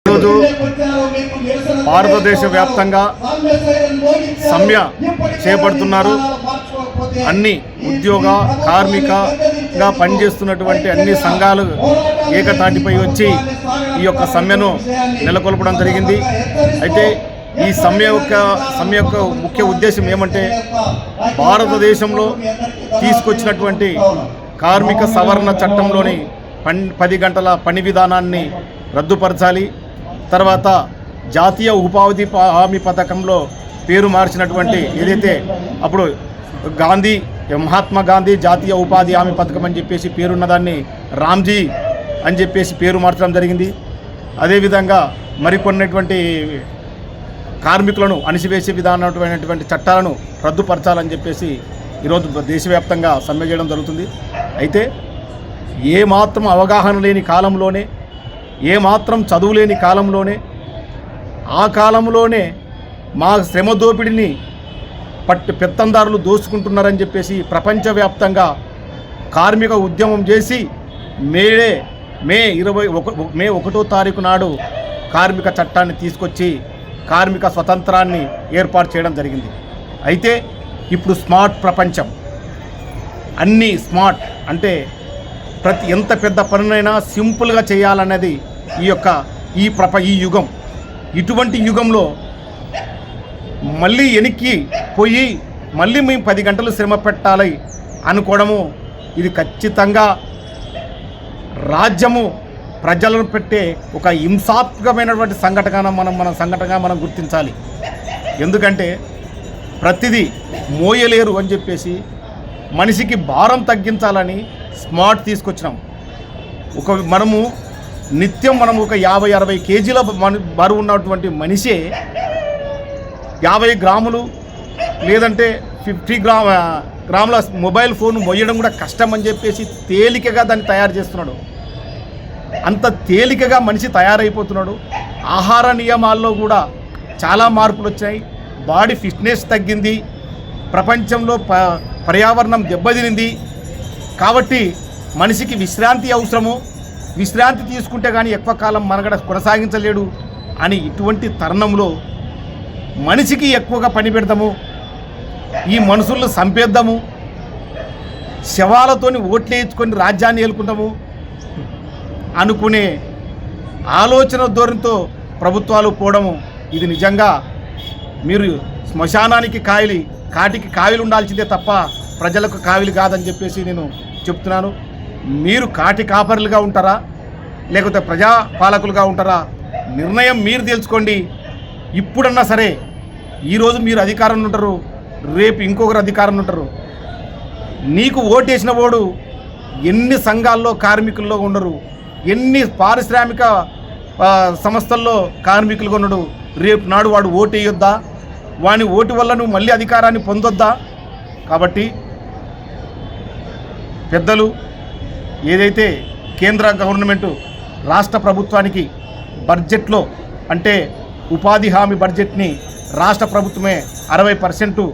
ఈరోజు భారతదేశ వ్యాప్తంగా సమ్మె చేపడుతున్నారు. అన్ని ఉద్యోగ కార్మికగా పనిచేస్తున్నటువంటి అన్ని సంఘాలు ఏకతాటిపై వచ్చి ఈ యొక్క సమ్మెను నెలకొల్పడం జరిగింది. అయితే ఈ సమ్మె యొక్క ముఖ్య ఉద్దేశం ఏమంటే, భారతదేశంలో తీసుకొచ్చినటువంటి కార్మిక సవరణ చట్టంలోని 10 గంటల పని విధానాన్ని రద్దుపరచాలి. తర్వాత జాతీయ ఉపాధి హామీ పథకంలో పేరు మార్చినటువంటి ఏదైతే అప్పుడు మహాత్మా గాంధీ జాతీయ ఉపాధి హామీ పథకం అని చెప్పేసి పేరున్నదాన్ని రామ్జీ అని చెప్పేసి పేరు మార్చడం జరిగింది. అదేవిధంగా మరికొన్నటువంటి కార్మికులను అణిసివేసే విధానమైనటువంటి చట్టాలను రద్దుపరచాలని చెప్పేసి ఈరోజు దేశవ్యాప్తంగా సమ్మె చేయడం జరుగుతుంది. అయితే ఏమాత్రం అవగాహన లేని కాలంలోనే, ఏమాత్రం చదువు లేని కాలంలోనే, ఆ కాలంలోనే మా శ్రమ దోపిడిని పెత్తందారులు దోచుకుంటున్నారని చెప్పేసి ప్రపంచవ్యాప్తంగా కార్మిక ఉద్యమం చేసి మే 1వ తారీఖు నాడు కార్మిక చట్టాన్ని తీసుకొచ్చి కార్మిక స్వతంత్రాన్ని ఏర్పాటు చేయడం జరిగింది. అయితే ఇప్పుడు స్మార్ట్ ప్రపంచం, అన్నీ స్మార్ట్ అంటే ఎంత పెద్ద పనునైనా సింపుల్గా చేయాలన్నది ఈ యుగం. ఇటువంటి యుగంలో మళ్ళీ వెనక్కి పోయి మళ్ళీ మేము 10 గంటలు శ్రమ పెట్టాలి అనుకోవడము ఇది ఖచ్చితంగా రాజ్యము ప్రజలను పెట్టే ఒక హింసాత్మకమైనటువంటి సంఘటనగా మనం గుర్తించాలి. ఎందుకంటే ప్రతిదీ మోయలేరు అని చెప్పేసి మనిషికి భారం తగ్గించాలని స్మార్ట్ తీసుకొచ్చినాం. మనము నిత్యం ఒక 50-60 కేజీల బరువు ఉన్నటువంటి మనిషే 50 గ్రాములు లేదంటే 50 గ్రాముల మొబైల్ ఫోన్ మొయ్యడం కూడా కష్టం అని చెప్పేసి తేలికగా దాన్ని తయారు చేస్తున్నాడు. అంత తేలికగా మనిషి తయారైపోతున్నాడు. ఆహార నియమాల్లో కూడా చాలా మార్పులు వచ్చాయి. బాడీ ఫిట్నెస్ తగ్గింది. ప్రపంచంలో పర్యావరణం దెబ్బతినింది. కాబట్టి మనిషికి విశ్రాంతి అవసరము. విశ్రాంతి తీసుకుంటే కానీ ఎక్కువ కాలం మనగడ కొనసాగించలేడు అని ఇటువంటి తరుణంలో మనిషికి ఎక్కువగా పని పెడదాము, ఈ మనుషులను చంపేద్దాము, శవాలతోని ఓట్లేయించుకొని రాజ్యాన్ని ఏలుకుంటాము అనుకునే ఆలోచన ధోరణితో ప్రభుత్వాలు పోవడము ఇది నిజంగా మీరు శ్మశానానికి కాటికి కావిలు ఉండాల్సిందే తప్ప ప్రజలకు కావిలి కాదని చెప్పేసి నేను చెప్తున్నాను. మీరు కాటి కాపరులుగా ఉంటారా లేకపోతే ప్రజాపాలకులుగా ఉంటారా? నిర్ణయం మీరు తెలుసుకోండి. ఇప్పుడన్నా సరే, ఈరోజు మీరు అధికారంలో ఉంటారు, రేపు ఇంకొకరు అధికారంలో ఉంటారు. నీకు ఓటేసిన వాడు ఎన్ని సంఘాల్లో కార్మికుల్లో ఉండరు, ఎన్ని పారిశ్రామిక సంస్థల్లో కార్మికులుగా ఉండడు. రేపు నాడు వాడు ఓటు వేయొద్దా? వాని ఓటు వల్ల నువ్వు మళ్ళీ అధికారాన్ని పొందొద్దా? కాబట్టి పెద్దలు ఏదైతే కేంద్ర గవర్నమెంటు రాష్ట్ర ప్రభుత్వానికి బడ్జెట్లో అంటే ఉపాధి హామీ బడ్జెట్ని రాష్ట్ర ప్రభుత్వమే 60%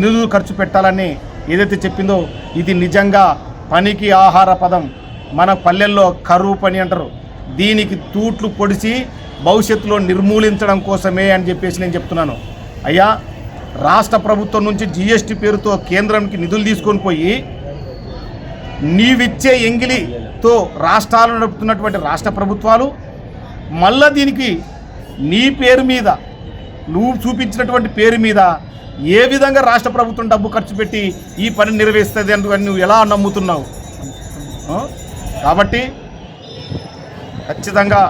నిధులు ఖర్చు పెట్టాలని ఏదైతే చెప్పిందో ఇది నిజంగా పనికి ఆహార పదం. మన పల్లెల్లో కరువు పని అంటారు. దీనికి తూట్లు పొడిచి భవిష్యత్తులో నిర్మూలించడం కోసమే అని చెప్పేసి నేను చెప్తున్నాను. అయ్యా, రాష్ట్ర ప్రభుత్వం నుంచి GST పేరుతో కేంద్రానికి నిధులు తీసుకొని పోయి నీవిచ్చే ఎంగిలితో రాష్ట్రాలను నడుపుతున్నటువంటి రాష్ట్ర ప్రభుత్వాలు మళ్ళా దీనికి నీ పేరు మీద, నువ్వు చూపించినటువంటి పేరు మీద ఏ విధంగా రాష్ట్ర ప్రభుత్వం డబ్బు ఖర్చు పెట్టి ఈ పని నెరవేరుస్తుంది అని నువ్వు ఎలా నమ్ముతున్నావు? కాబట్టి ఖచ్చితంగా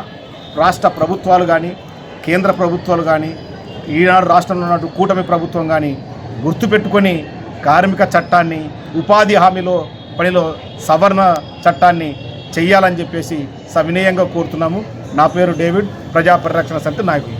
రాష్ట్ర ప్రభుత్వాలు కానీ కేంద్ర ప్రభుత్వాలు కానీ ఈనాడు రాష్ట్రంలో ఉన్న కూటమి ప్రభుత్వం కానీ గుర్తుపెట్టుకొని కార్మిక చట్టాన్ని, ఉపాధి హామీలో పనిలో సవరణ చట్టాన్ని చెయ్యాలని చెప్పేసి సవినయంగా కోరుతున్నాము. నా పేరు డేవిడ్, ప్రజా పరిరక్షణ సమితి నాయకుడు.